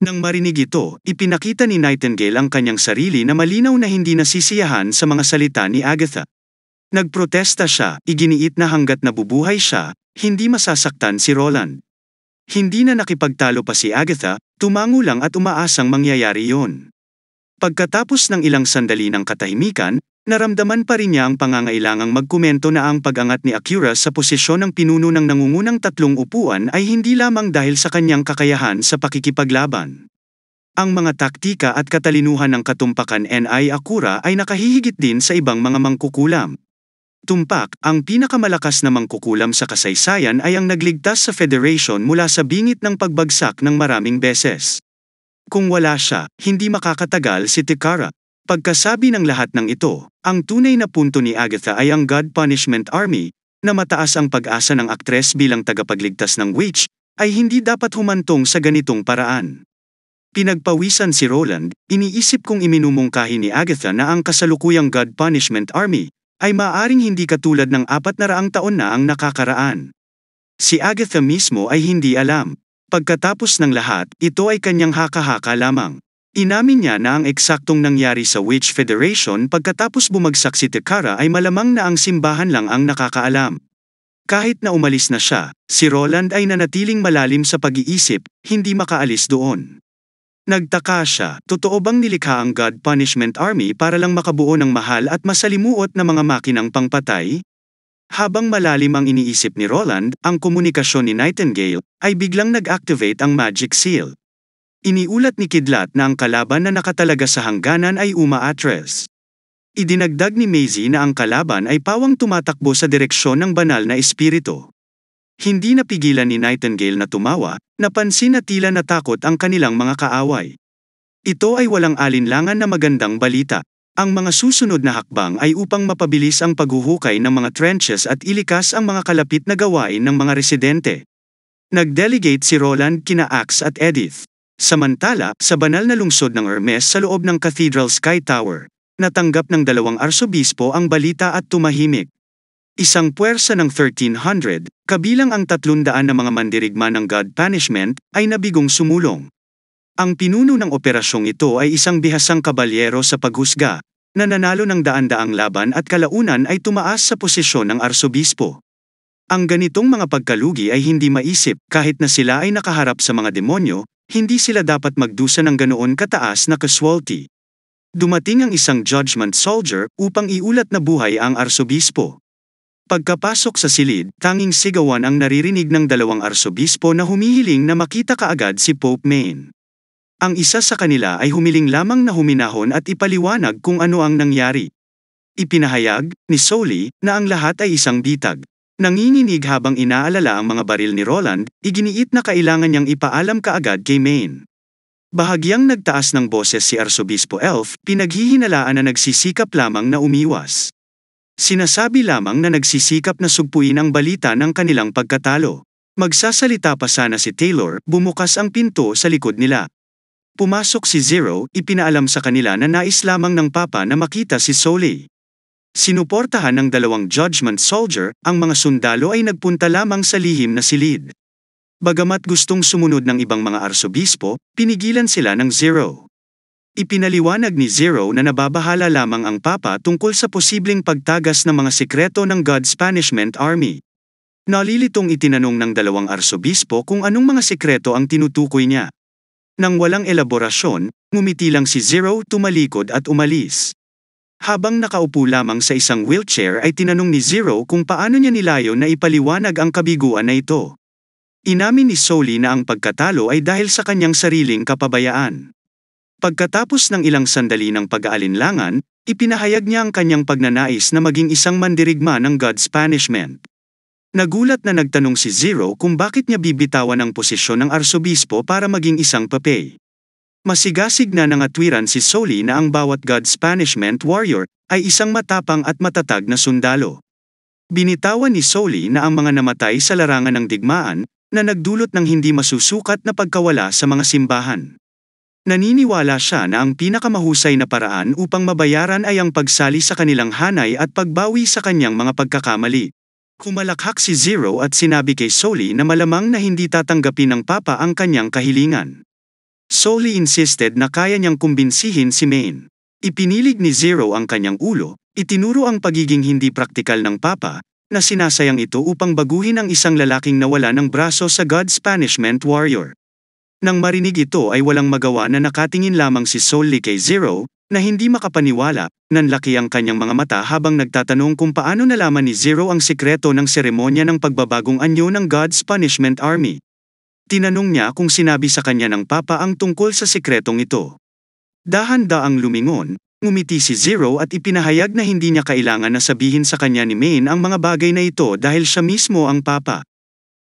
Nang marinig ito, ipinakita ni Nightingale ang kanyang sarili na malinaw na hindi nasisiyahan sa mga salita ni Agatha. Nagprotesta siya, iginiit na hanggat nabubuhay siya, hindi masasaktan si Roland. Hindi na nakipagtalo pa si Agatha, tumango lang at umaasang mangyayari yon. Pagkatapos ng ilang sandali ng katahimikan, naramdaman pa rin niya ang pangangailangang magkomento na ang pag-angat ni Akira sa posisyon ng pinuno ng nangungunang tatlong upuan ay hindi lamang dahil sa kanyang kakayahan sa pakikipaglaban. Ang mga taktika at katalinuhan ng katumpakan ni Akira ay nakahihigit din sa ibang mga mangkukulam. Tumpak, ang pinakamalakas na mangkukulam sa kasaysayan ay ang nagligtas sa Federation mula sa bingit ng pagbagsak ng maraming beses. Kung wala siya, hindi makakatagal si Takara. Pagkasabi ng lahat ng ito, ang tunay na punto ni Agatha ay ang God Punishment Army, na mataas ang pag-asa ng aktres bilang tagapagligtas ng witch, ay hindi dapat humantong sa ganitong paraan. Pinagpawisan si Roland, iniisip kong iminumungkahi ni Agatha na ang kasalukuyang God Punishment Army, ay maaaring hindi katulad ng 400 taon na ang nakakaraan. Si Agatha mismo ay hindi alam. Pagkatapos ng lahat, ito ay kanyang haka-haka lamang. Inamin niya na ang eksaktong nangyari sa Witch Federation pagkatapos bumagsak si Takara ay malamang na ang simbahan lang ang nakakaalam. Kahit na umalis na siya, si Roland ay nanatiling malalim sa pag-iisip, hindi makaalis doon. Nagtaka siya, totoo bang nilikha ang God Punishment Army para lang makabuo ng mahal at masalimuot na mga makinang pangpatay? Habang malalim ang iniisip ni Roland, ang komunikasyon ni Nightingale, ay biglang nag-activate ang magic seal. Iniulat ni Kidlat na ang kalaban na nakatalaga sa hangganan ay Uma-Atres. Idinagdag ni Maisie na ang kalaban ay pawang tumatakbo sa direksyon ng banal na espiritu. Hindi napigilan ni Nightingale na tumawa, napansin na tila natakot ang kanilang mga kaaway. Ito ay walang alinlangan na magandang balita. Ang mga susunod na hakbang ay upang mapabilis ang paghuhukay ng mga trenches at ilikas ang mga kalapit na gawain ng mga residente. Nag-delegate si Roland kina Axe at Edith. Samantala, sa banal na lungsod ng Hermes sa loob ng Cathedral Sky Tower, natanggap ng 2 arsobispo ang balita at tumahimik. Isang puwersa ng 1300, kabilang ang 300 na mga mandirigma ng God Punishment, ay nabigong sumulong. Ang pinuno ng operasyong ito ay isang bihasang kabalyero sa paghusga, na nanalo ng daan-daang laban at kalaunan ay tumaas sa posisyon ng arsobispo. Ang ganitong mga pagkalugi ay hindi maisip, kahit na sila ay nakaharap sa mga demonyo, hindi sila dapat magdusa ng ganoon kataas na casualty. Dumating ang isang judgment soldier upang iulat na buhay ang arsobispo. Pagkapasok sa silid, tanging sigawan ang naririnig ng 2 arsobispo na humihiling na makita kaagad si Pope Maine. Ang isa sa kanila ay humiling lamang na huminahon at ipaliwanag kung ano ang nangyari. Ipinahayag ni Soli na ang lahat ay isang bitag. Nanginginig habang inaalala ang mga baril ni Roland, iginiit na kailangan niyang ipaalam kaagad kay Maine. Bahagyang nagtaas ng boses si Arsobispo Elf, pinaghihinalaan na nagsisikap lamang na umiwas. Sinasabi lamang na nagsisikap na sugpuin ang balita ng kanilang pagkatalo. Magsasalita pa sana si Taylor, bumukas ang pinto sa likod nila. Pumasok si Zero, ipinaalam sa kanila na nais lamang ng Papa na makita si Soli. Sinuportahan ng 2 judgment soldier, ang mga sundalo ay nagpunta lamang sa lihim na silid. Bagamat gustong sumunod ng ibang mga arsobispo, pinigilan sila ng Zero. Ipinaliwanag ni Zero na nababahala lamang ang Papa tungkol sa posibleng pagtagas ng mga sikreto ng God's Punishment Army. Nalilitong itinanong ng 2 arsobispo kung anong mga sikreto ang tinutukoy niya. Nang walang elaborasyon, ngumiti lang si Zero, tumalikod at umalis. Habang nakaupo lamang sa isang wheelchair ay tinanong ni Zero kung paano niya nilayo na ipaliwanag ang kabiguan na ito. Inamin ni Soli na ang pagkatalo ay dahil sa kanyang sariling kapabayaan. Pagkatapos ng ilang sandali ng pag-aalinlangan, ipinahayag niya ang kanyang pagnanais na maging isang mandirigma ng God's Punishment. Nagulat na nagtanong si Zero kung bakit niya bibitawan ang posisyon ng arsobispo para maging isang papay. Masigasig na nangatwiran si Soli na ang bawat God's Punishment warrior ay isang matapang at matatag na sundalo. Binitawan ni Soli na ang mga namatay sa larangan ng digmaan, na nagdulot ng hindi masusukat na pagkawala sa mga simbahan. Naniniwala siya na ang pinakamahusay na paraan upang mabayaran ay ang pagsali sa kanilang hanay at pagbawi sa kanyang mga pagkakamali. Kumalakhak si Zero at sinabi kay Soli na malamang na hindi tatanggapin ng Papa ang kanyang kahilingan. Sully insisted na kaya niyang kumbinsihin si Maine. Ipinilig ni Zero ang kanyang ulo, itinuro ang pagiging hindi praktikal ng Papa, na sinasayang ito upang baguhin ang isang lalaking nawala ng braso sa God's punishment warrior. Nang marinig ito ay walang magawa na nakatingin lamang si Sully kay Zero, na hindi makapaniwala, nanlaki ang kanyang mga mata habang nagtatanong kung paano nalaman ni Zero ang sikreto ng seremonya ng pagbabagong anyo ng God's Punishment Army. Tinanong niya kung sinabi sa kanya ng Papa ang tungkol sa sikretong ito. Dahan-daang lumingon, ngumiti si Zero at ipinahayag na hindi niya kailangan na sabihin sa kanya ni Maine ang mga bagay na ito dahil siya mismo ang Papa.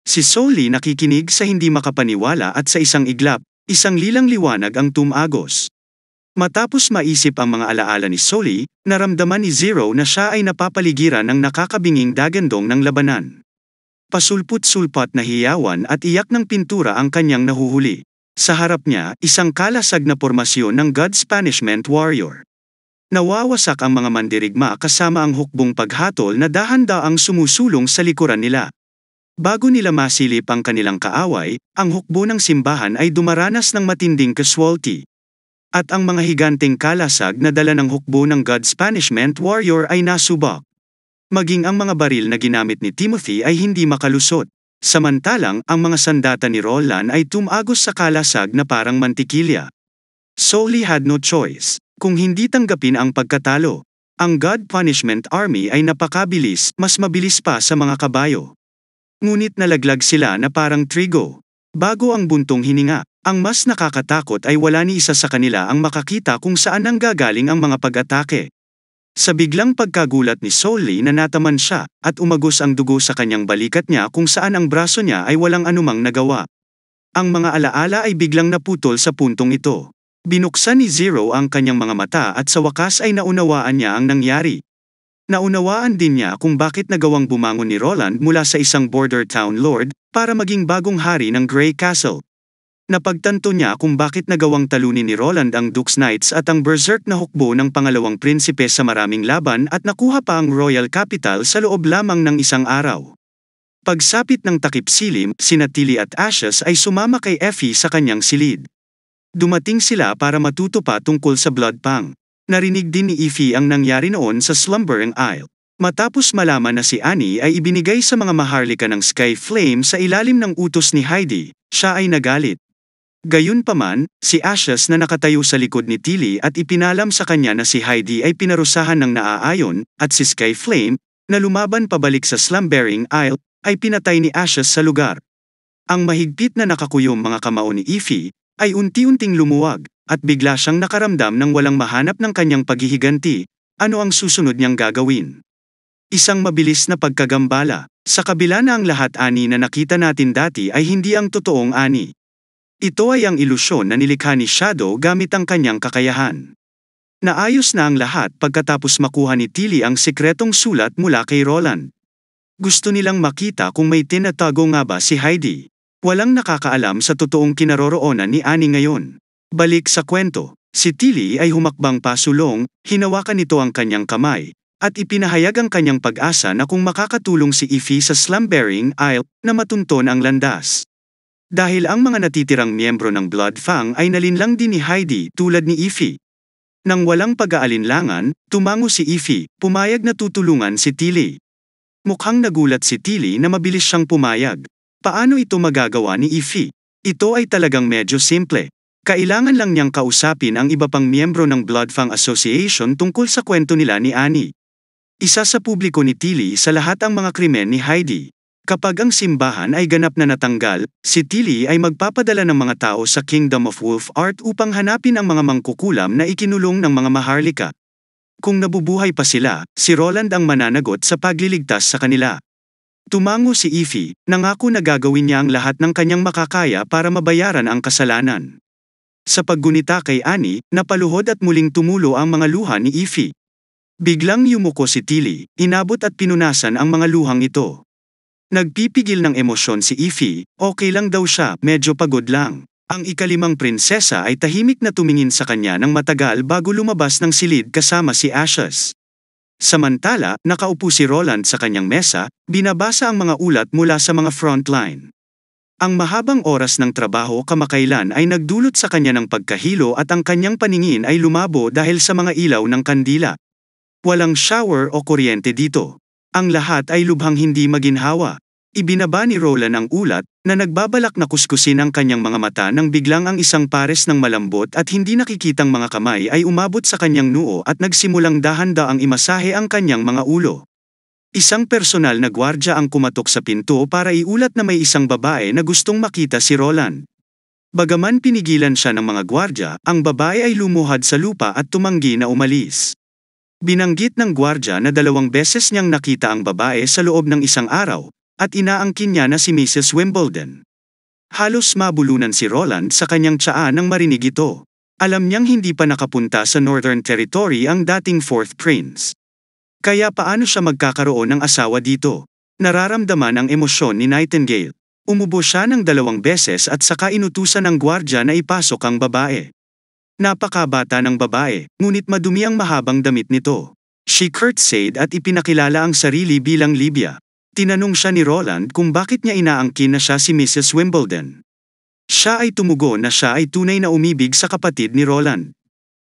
Si Sully nakikinig sa hindi makapaniwala at sa isang iglap, isang lilang liwanag ang tumagos. Matapos maisip ang mga alaala ni Sully, naramdaman ni Zero na siya ay napapaligiran ng nakakabinging dagandong ng labanan. Pasulput-sulpat na hiyawan at iyak ng pintura ang kanyang nahuhuli. Sa harap niya, isang kalasag na pormasyon ng God's Punishment Warrior. Nawawasak ang mga mandirigma kasama ang hukbong paghatol na dahan-daang sumusulong sa likuran nila. Bago nila masilip ang kanilang kaaway, ang hukbo ng simbahan ay dumaranas ng matinding casualty. At ang mga higanteng kalasag na dala ng hukbo ng God's Punishment Warrior ay nasubak. Maging ang mga baril na ginamit ni Timothy ay hindi makalusot. Samantalang, ang mga sandata ni Roland ay tumagos sa kalasag na parang mantikilya. Sully had no choice, kung hindi tanggapin ang pagkatalo. Ang God Punishment Army ay napakabilis, mas mabilis pa sa mga kabayo. Ngunit nalaglag sila na parang trigo. Bago ang buntong hininga, ang mas nakakatakot ay wala ni isa sa kanila ang makakita kung saan nanggagaling ang mga pag-atake. Sa biglang pagkagulat ni Sully na nataman siya, at umagos ang dugo sa kanyang balikat niya kung saan ang braso niya ay walang anumang nagawa. Ang mga alaala ay biglang naputol sa puntong ito. Binuksan ni Zero ang kanyang mga mata at sa wakas ay naunawaan niya ang nangyari. Naunawaan din niya kung bakit nagawang bumangon ni Roland mula sa isang border town lord, para maging bagong hari ng Grey Castle. Napagtanto niya kung bakit nagawang talunin ni Roland ang Duke's Knights at ang berserk na hukbo ng pangalawang prinsipe sa maraming laban at nakuha pa ang royal capital sa loob lamang ng isang araw. Pagsapit ng takip silim, sina Tilly at Ashes ay sumama kay Effie sa kanyang silid. Dumating sila para matuto pa tungkol sa Bloodpang. Narinig din ni Effie ang nangyari noon sa Slumbering Isle. Matapos malaman na si Annie ay ibinigay sa mga maharlika ng Sky Flame sa ilalim ng utos ni Heidi, siya ay nagalit. Gayunpaman, si Ashes na nakatayo sa likod ni Tilly at ipinalam sa kanya na si Heidi ay pinarusahan ng naaayon, at si Sky Flame, na lumaban pabalik sa Slumbering Isle, ay pinatay ni Ashes sa lugar. Ang mahigpit na nakakuyom mga kamao ni Effie, ay unti-unting lumuwag, at bigla siyang nakaramdam ng walang mahanap ng kanyang paghihiganti. Ano ang susunod niyang gagawin? Isang mabilis na pagkagambala. Sa kabila na ang lahat ani na nakita natin dati ay hindi ang totoong ani. Ito ay ang ilusyon na nilikha ni Shadow gamit ang kanyang kakayahan. Naayos na ang lahat pagkatapos makuha ni Tilly ang sikretong sulat mula kay Roland. Gusto nilang makita kung may tinatago nga ba si Heidi. Walang nakakaalam sa totoong kinaroroonan ni Annie ngayon. Balik sa kwento, si Tilly ay humakbang pasulong, hinawakan nito ang kanyang kamay, at ipinahayag ang kanyang pag-asa na kung makakatulong si Effie sa Slumbering Isle na matunton ang landas. Dahil ang mga natitirang miyembro ng Bloodfang ay nalinlang din ni Heidi tulad ni Effie. Nang walang pag-aalinlangan, tumango si Effie, pumayag na tutulungan si Tilly. Mukhang nagulat si Tilly na mabilis siyang pumayag. Paano ito magagawa ni Effie? Ito ay talagang medyo simple. Kailangan lang niyang kausapin ang iba pang miyembro ng Bloodfang Association tungkol sa kwento nila ni Annie. Isa sa publiko ni Tilly sa lahat ang mga krimen ni Heidi. Kapag ang simbahan ay ganap na natanggal, si Tilly ay magpapadala ng mga tao sa Kingdom of Wolf Art upang hanapin ang mga mangkukulam na ikinulong ng mga maharlika. Kung nabubuhay pa sila, si Roland ang mananagot sa pagliligtas sa kanila. Tumango si Effie, nangako na gagawin niya ang lahat ng kanyang makakaya para mabayaran ang kasalanan. Sa paggunita kay Annie, napaluhod at muling tumulo ang mga luha ni Effie. Biglang yumuko si Tilly, inabot at pinunasan ang mga luhang ito. Nagpipigil ng emosyon si Effie, okay lang daw siya, medyo pagod lang. Ang ikalimang prinsesa ay tahimik na tumingin sa kanya ng matagal bago lumabas ng silid kasama si Ashes. Samantala, nakaupo si Roland sa kanyang mesa, binabasa ang mga ulat mula sa mga frontline. Ang mahabang oras ng trabaho kamakailan ay nagdulot sa kanya ng pagkahilo at ang kanyang paningin ay lumabo dahil sa mga ilaw ng kandila. Walang shower o kuryente dito. Ang lahat ay lubhang hindi maginhawa. Ibinaba ni Roland ang ulat, na nagbabalak na kuskusin ang kanyang mga mata nang biglang ang isang pares ng malambot at hindi nakikitang mga kamay ay umabot sa kanyang noo at nagsimulang dahan-daang imasahe ang kanyang mga ulo. Isang personal na gwardya ang kumatok sa pinto para iulat na may isang babae na gustong makita si Roland. Bagaman pinigilan siya ng mga gwardya, ang babae ay lumuhad sa lupa at tumanggi na umalis. Binanggit ng gwardya na 2 beses niyang nakita ang babae sa loob ng isang araw, at inaangkin niya na si Mrs. Wimbledon. Halos mabulunan si Roland sa kanyang tsaa nang marinig ito. Alam niyang hindi pa nakapunta sa Northern Territory ang dating 4th Prince. Kaya paano siya magkakaroon ng asawa dito? Nararamdaman ang emosyon ni Nightingale. Umubo siya ng 2 beses at saka inutusan ng gwardya na ipasok ang babae. Napakabata ng babae, ngunit madumi ang mahabang damit nito. She curtsied at ipinakilala ang sarili bilang Livia. Tinanong siya ni Roland kung bakit niya inaangkin na siya si Mrs. Wimbledon. Siya ay tumugon na siya ay tunay na umibig sa kapatid ni Roland.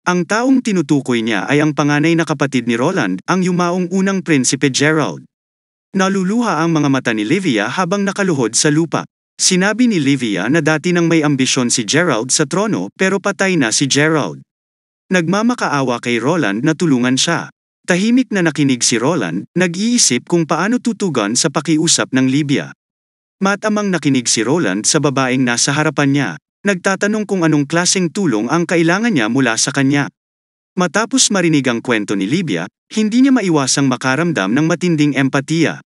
Ang taong tinutukoy niya ay ang panganay na kapatid ni Roland, ang yumaong unang Prinsipe Gerald. Naluluha ang mga mata ni Livia habang nakaluhod sa lupa. Sinabi ni Livia na dati nang may ambisyon si Gerald sa trono pero patay na si Gerald. Nagmamakaawa kay Roland na tulungan siya. Tahimik na nakinig si Roland, nag-iisip kung paano tutugan sa pakiusap ng Livia. Matamang nakinig si Roland sa babaeng nasa harapan niya, nagtatanong kung anong klaseng tulong ang kailangan niya mula sa kanya. Matapos marinig ang kwento ni Livia, hindi niya maiwasang makaramdam ng matinding empatiya.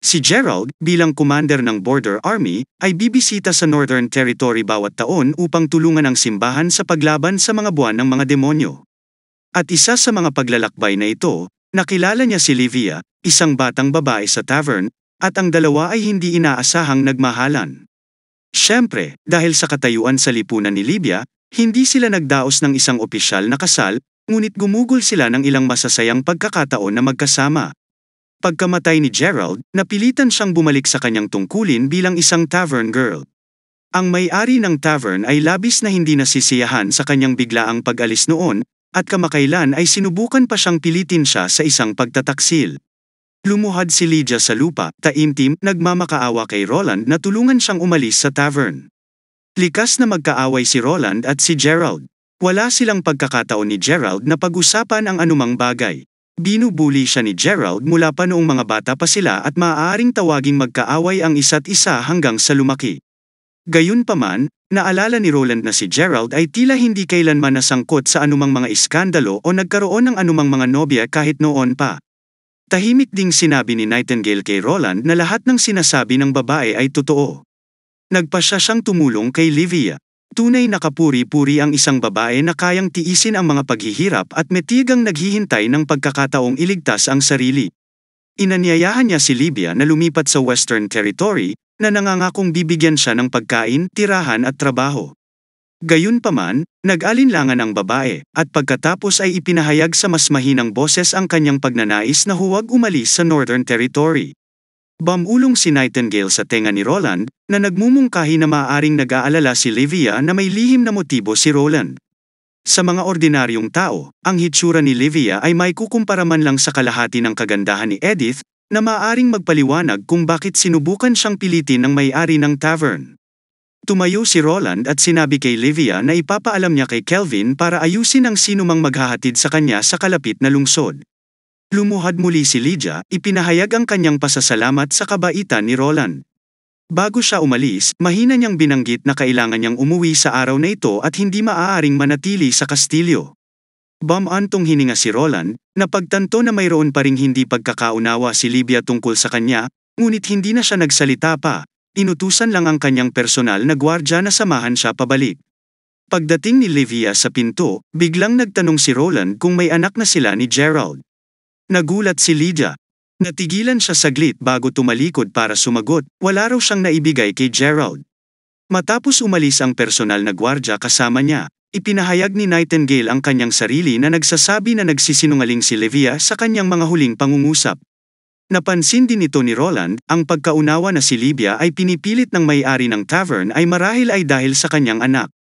Si Gerald, bilang commander ng Border Army, ay bibisita sa Northern Territory bawat taon upang tulungan ang simbahan sa paglaban sa mga buwan ng mga demonyo. At isa sa mga paglalakbay na ito, nakilala niya si Livia, isang batang babae sa tavern, at ang dalawa ay hindi inaasahang nagmahalan. Siyempre, dahil sa katayuan sa lipunan ni Livia, hindi sila nagdaos ng isang opisyal na kasal, ngunit gumugol sila ng ilang masasayang pagkakataon na magkasama. Pagkamatay ni Gerald, napilitan siyang bumalik sa kanyang tungkulin bilang isang tavern girl. Ang may-ari ng tavern ay labis na hindi nasisiyahan sa kanyang biglaang pag-alis noon, at kamakailan ay sinubukan pa siyang pilitin siya sa isang pagtataksil. Lumuhad si Lydia sa lupa, taimtim, nagmamakaawa kay Roland na tulungan siyang umalis sa tavern. Likas na magkaaway si Roland at si Gerald. Wala silang pagkakataon ni Gerald na pag-usapan ang anumang bagay. Binubuli siya ni Gerald mula pa noong mga bata pa sila at maaaring tawaging magkaaway ang isa't isa hanggang sa lumaki. Gayunpaman, naalala ni Roland na si Gerald ay tila hindi kailanman nasangkot sa anumang mga iskandalo o nagkaroon ng anumang mga nobya kahit noon pa. Tahimik ding sinabi ni Nightingale kay Roland na lahat ng sinasabi ng babae ay totoo. Nagpasya siyang tumulong kay Livia. Tunay na kapuri-puri ang isang babae na kayang tiisin ang mga paghihirap at metigang naghihintay ng pagkakataong iligtas ang sarili. Inanyayahan niya si Livia na lumipat sa Western Territory, na nangangakong bibigyan siya ng pagkain, tirahan at trabaho. Gayunpaman, nag-alinlangan ang babae, at pagkatapos ay ipinahayag sa mas mahinang boses ang kanyang pagnanais na huwag umalis sa Northern Territory. Bumulong si Nightingale sa tenga ni Roland, na nagmumungkahi na maaaring nag-aalala si Livia na may lihim na motibo si Roland. Sa mga ordinaryong tao, ang hitsura ni Livia ay may kukumpara man lang sa kalahati ng kagandahan ni Edith, na maaaring magpaliwanag kung bakit sinubukan siyang pilitin ng may-ari ng tavern. Tumayo si Roland at sinabi kay Livia na ipapaalam niya kay Kelvin para ayusin ang sinumang maghahatid sa kanya sa kalapit na lungsod. Lumuhad muli si Lydia, ipinahayag ang kanyang pasasalamat sa kabaitan ni Roland. Bago siya umalis, mahina niyang binanggit na kailangan niyang umuwi sa araw na ito at hindi maaaring manatili sa kastilyo. Bumantong hininga si Roland, napagtanto na mayroon pa ring hindi pagkakaunawa si Livia tungkol sa kanya, ngunit hindi na siya nagsalita pa, inutusan lang ang kanyang personal na gwardya na samahan siya pabalik. Pagdating ni Livia sa pinto, biglang nagtanong si Roland kung may anak na sila ni Gerald. Nagulat si Lydia. Natigilan siya saglit bago tumalikod para sumagot, wala raw siyang naibigay kay Gerald. Matapos umalis ang personal na gwardya kasama niya, ipinahayag ni Nightingale ang kanyang sarili na nagsasabi na nagsisinungaling si Livia sa kanyang mga huling pangungusap. Napansin din ito ni Roland, ang pagkaunawa na si Libya ay pinipilit ng may-ari ng tavern ay marahil ay dahil sa kanyang anak.